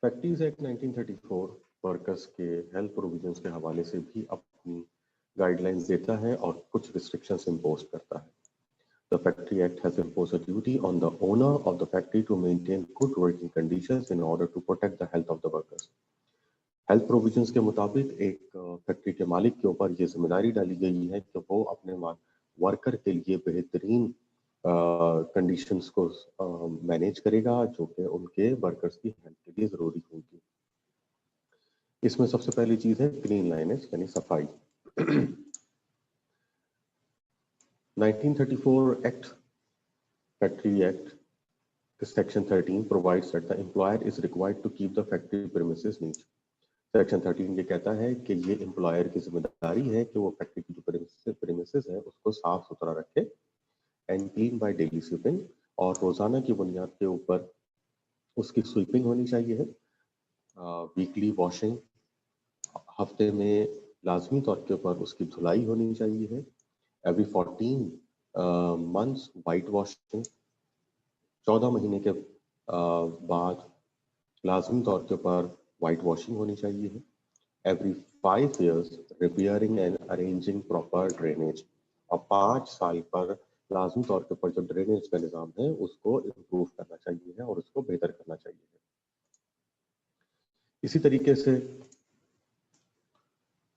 Factories act 1934 workers के health provisions के हवाले से भी अपनी गाइडलाइंस देता है और कुछ रिस्ट्रिक्शंस इम्पोज करता है. The Factory Act has imposed a duty on the owner of the factory to maintain good working conditions in order to protect the health of the workers. Health provisions के मुताबिक एक factory के मालिक के ऊपर ये जिम्मेदारी डाली गई है कि वो अपने वर्कर के लिए बेहतरीन कंडीशंस को मैनेज करेगा जो कि उनके वर्कर्स की हेल्थ के लिए जरूरी होगी. इसमें सबसे पहली चीज है क्लीन लाइनेज यानी सफाई. 1934 Act, Factory Act, Section 13 provides that the employer is required to keep the factory premises neat. Section 13 ये कहता है कि ये एम्प्लॉयर की जिम्मेदारी है कि वो फैक्ट्री की जो प्रेमिसेस है उसको साफ सुथरा रखे and clean by daily sweeping, और रोजाना की बुनियाद के ऊपर उसकी स्वीपिंग होनी चाहिए है. वीकली वॉशिंग, हफ्ते में लाजमी तौर के ऊपर उसकी धुलाई होनी चाहिए है. एवरी 14 मंथ्स वाइट वॉशिंग, 14 महीने के बाद लाजमी तौर के ऊपर वाइट वॉशिंग होनी चाहिए है. Every 5 years repairing and arranging proper drainage, और 5 साल पर लाजमी तौर के ऊपर जो ड्रेनेज का निज़ाम है उसको इम्प्रूव करना चाहिए है और उसको बेहतर करना चाहिए है. इसी तरीके से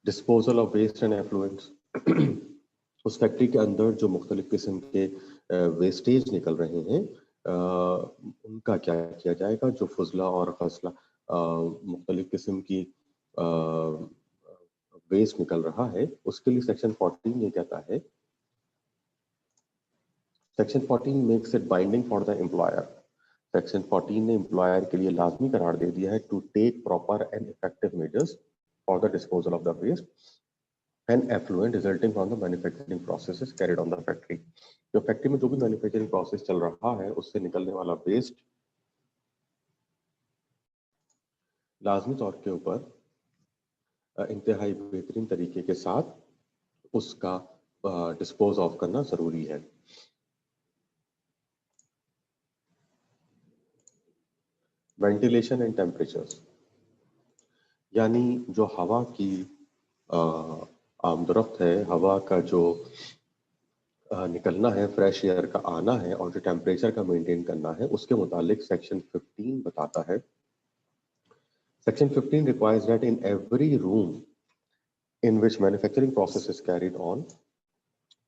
disposal of waste and effluents, उस फैक्ट्री के अंदर जो मुख्तलिफ किस्म के वेस्टेज निकल रहे हैं उनका क्या किया जाएगा. जो फजला और खसला मुख्तलिफ किस्म की वेस्ट निकल रहा है उसके लिए सेक्शन 14 ये कहता है, section 14 makes it binding for the employer. Section 14 ने एम्प्लॉयर के लिए लाजमी करार दे दिया है to take proper and effective measures for the disposal of the waste and effluent resulting from the manufacturing processes carried on the factory. जो factory में जो भी मैन्युफैक्चरिंग प्रोसेस चल रहा है उससे निकलने वाला वेस्ट लाजमी तौर के ऊपर इंतहाई बेहतरीन तरीके के साथ उसका डिस्पोज ऑफ करना जरूरी है. वेंटिलेशन एंड टेम्परेचर्स, यानी जो हवा की आमदरफ्त है, हवा का जो निकलना है, फ्रेश एयर का आना है और जो टेम्परेचर का मेंटेन करना है उसके मुतालिक सेक्शन 15 बताता है. Section 15 requires that in every room in which manufacturing process is carried on,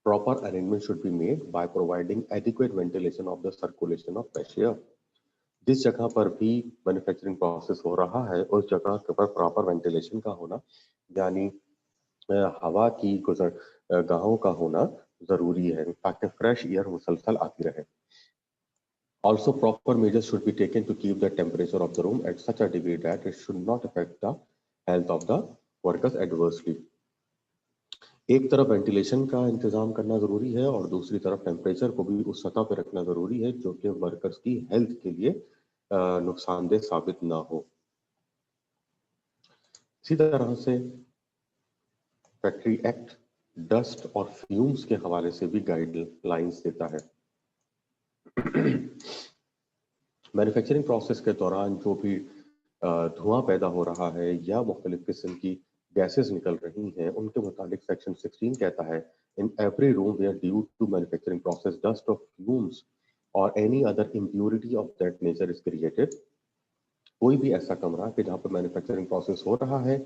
proper arrangement should be made by providing adequate ventilation of the circulation of fresh air. जिस जगह पर भी मैन्युफैक्चरिंग प्रोसेस हो रहा है उस जगह के ऊपर प्रॉपर वेंटिलेशन का होना यानी हवा की गुजरगाहों का होना जरूरी है ताकि फ्रेश एयर मुसलसल आती रहे. Also proper measures should be taken to keep the temperature of the room at such a degree that it should not affect the health of the workers adversely. एक तरफ वेंटिलेशन का इंतजाम करना जरूरी है और दूसरी तरफ टेम्परेचर को भी उस सतह पर रखना जरूरी है जो कि वर्कर्स की हेल्थ के लिए नुकसानदेह साबित ना हो. इसी तरह से फैक्ट्री एक्ट डस्ट और फ्यूम्स के हवाले से भी गाइडलाइंस देता है. मैन्युफैक्चरिंग प्रोसेस के दौरान जो भी धुआं पैदा हो रहा है या मुख्तलिफ किस्म की गैसेस निकल रही हैं उनके मुताबिक सेक्शन 16 कहता है, in every room where due to manufacturing process dust of fumes और any other impurity of that nature is created. कोई भी ऐसा कमरा कि जहाँ पर मैन्युफैक्चरिंग प्रोसेस हो रहा है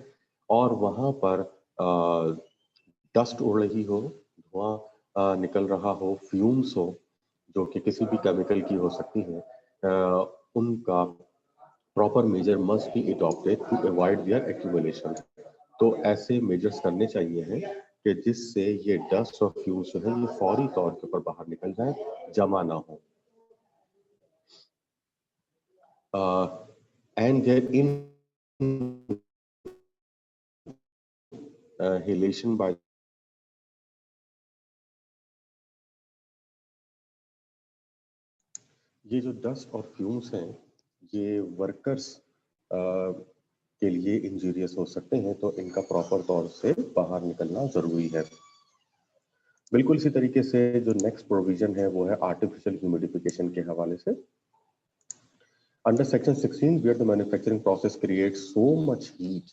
और वहाँ पर डस्ट उड़ रही हो, धुआं निकल रहा हो, फ्यूम्स हो जो कि किसी भी केमिकल की हो सकती हैं, उनका proper measure must be adopted to avoid their accumulation. तो ऐसे मेजर्स करने चाहिए हैं कि जिससे ये डस्ट और फ्यूम्स जो है ये फौरी तौर के ऊपर बाहर निकल जाए, जमा ना हो. एंड देयर इनहेलेशन बाय ये जो डस्ट और फ्यूम्स हैं ये वर्कर्स के लिए इंजूरियस हो सकते हैं, तो इनका प्रॉपर तौर से बाहर निकलना जरूरी है. बिल्कुल इसी तरीके से जो नेक्स्ट प्रोविजन है वो है आर्टिफिशियल ह्यूमिडिफिकेशन के हवाले से. Under section 16, where the manufacturing process creates so much heat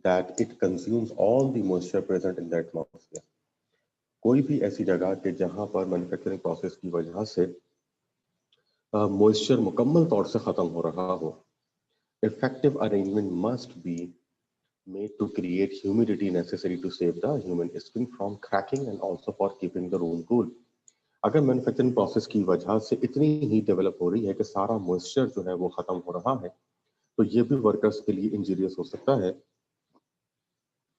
that it consumes all the moisture present in the atmosphere. कोई भी ऐसी जगह कि जहां पर मैन्युफैक्चरिंग प्रोसेस की वजह से मॉइस्चर मुकम्मल तौर से खत्म हो रहा हो, effective arrangement must be made to create humidity necessary to save the human skin from cracking and also for keeping the room cool. अगर मैन्युफैक्चरिंग प्रोसेस की वजह से इतनी हीट डेवलप हो रही है कि सारा मॉइस्चर जो है वो खत्म हो रहा है, तो ये भी वर्कर्स के लिए इंजीरियस हो सकता है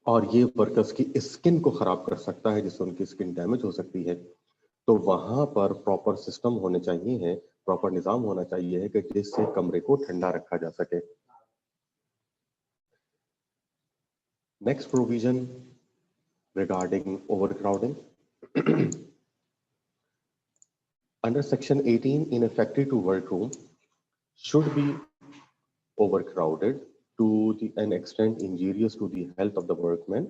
और ये वर्कर्स की स्किन को खराब कर सकता है, जिससे उनकी स्किन डैमेज हो सकती है। तो वहां पर प्रॉपर सिस्टम होने चाहिए है, प्रॉपर निजाम होना चाहिए है कि जिससे कमरे को ठंडा रखा जा सके। Next provision regarding overcrowding. Under section 18, in a factory to workroom should be overcrowded to an extent injurious to the health of the workmen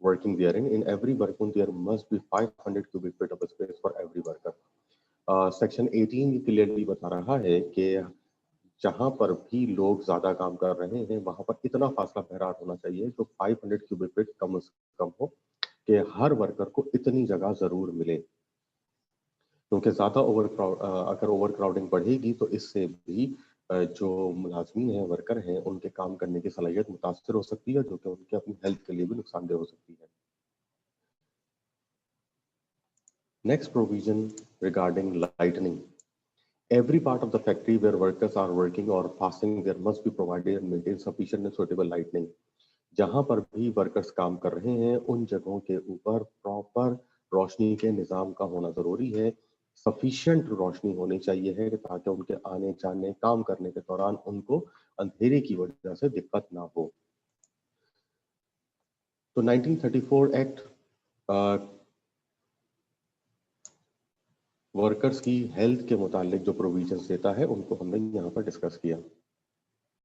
working therein. In every workroom, there must be 500 cubic feet of space for every worker. Section 18 clearly बता रहा है कि जहां पर भी लोग ज्यादा काम कर रहे हैं वहां पर इतना फासला बहरार होना चाहिए जो 500 क्यूबिक फीट कम से कम हो कि हर वर्कर को इतनी जगह जरूर मिले, क्योंकि ज्यादा अगर ओवर क्राउडिंग बढ़ेगी तो इससे भी जो मुलाजमीन हैं, वर्कर हैं, उनके काम करने की सलाहियत मुतासर हो सकती है, जो कि उनके अपनी हेल्थ के लिए भी नुकसानदेह हो सकती है। Next provision regarding lightning. Every part of the factory where workers are working or passing, there must be provided and maintained sufficient and suitable lighting. जहां पर भी वर्कर्स काम कर रहे हैं उन जगहों के ऊपर प्रॉपर रोशनी के निजाम का होना जरूरी है। सफिशिएंट रोशनी होनी चाहिए है ताकि उनके आने जाने काम करने के दौरान उनको अंधेरे की वजह से दिक्कत ना हो। तो 1934 एक्ट वर्कर्स की हेल्थ के मुतालिक जो प्रोविजंस देता है उनको हमने यहाँ पर डिस्कस किया।